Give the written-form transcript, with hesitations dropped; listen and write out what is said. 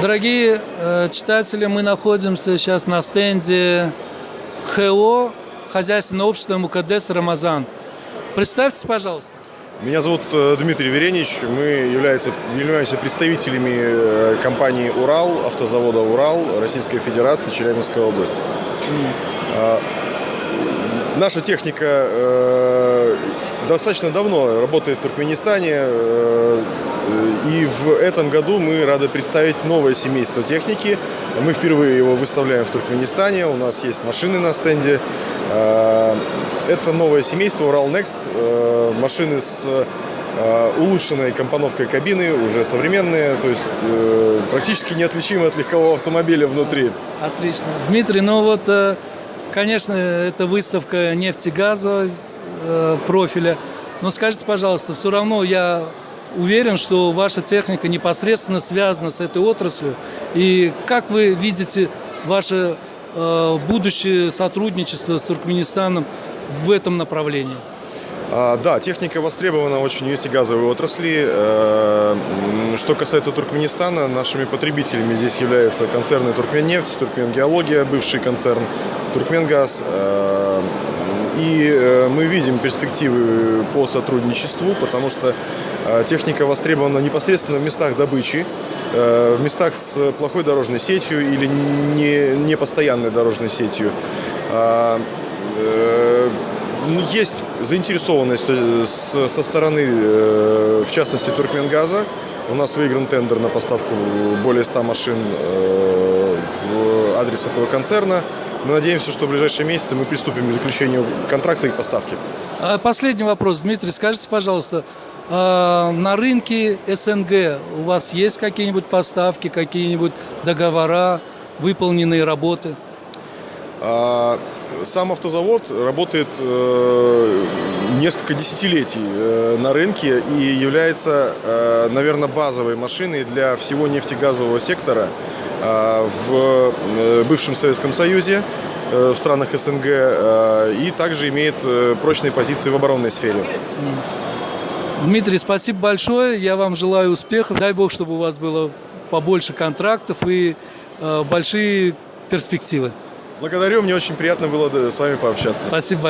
Дорогие читатели, мы находимся сейчас на стенде ХО, хозяйственное общество МКДС «Рамазан». Представьтесь, пожалуйста. Меня зовут Дмитрий Веренич. Мы являемся представителями компании «Урал», автозавода «Урал», Российской Федерации, Челябинская область. Наша техника достаточно давно работает в Туркменистане, и в этом году мы рады представить новое семейство техники. Мы впервые его выставляем в Туркменистане, у нас есть машины на стенде. Это новое семейство Ural Next, машины с улучшенной компоновкой кабины, уже современные, то есть практически неотличимы от легкового автомобиля внутри. Отлично. Дмитрий, конечно, это выставка нефтегазового профиля, но скажите, пожалуйста, все равно я уверен, что ваша техника непосредственно связана с этой отраслью. И как вы видите ваше будущее сотрудничество с Туркменистаном в этом направлении? Да, техника востребована очень в нефтегазовой отрасли. Что касается Туркменистана, нашими потребителями здесь являются концерны Туркменнефть, Туркменгеология, бывший концерн Туркменгаз. И мы видим перспективы по сотрудничеству, потому что техника востребована непосредственно в местах добычи, в местах с плохой дорожной сетью или непостоянной дорожной сетью. Есть заинтересованность со стороны, в частности, Туркменгаза. У нас выигран тендер на поставку более 100 машин в адрес этого концерна. Мы надеемся, что в ближайшие месяцы мы приступим к заключению контракта и поставки. Последний вопрос. Дмитрий, скажите, пожалуйста, на рынке СНГ у вас есть какие-нибудь поставки, какие-нибудь договора, выполненные работы? Сам автозавод работает несколько десятилетий на рынке и является, наверное, базовой машиной для всего нефтегазового сектора в бывшем Советском Союзе, в странах СНГ, и также имеет прочные позиции в оборонной сфере. Дмитрий, спасибо большое. Я вам желаю успехов. Дай Бог, чтобы у вас было побольше контрактов и большие перспективы. Благодарю, мне очень приятно было с вами пообщаться. Спасибо.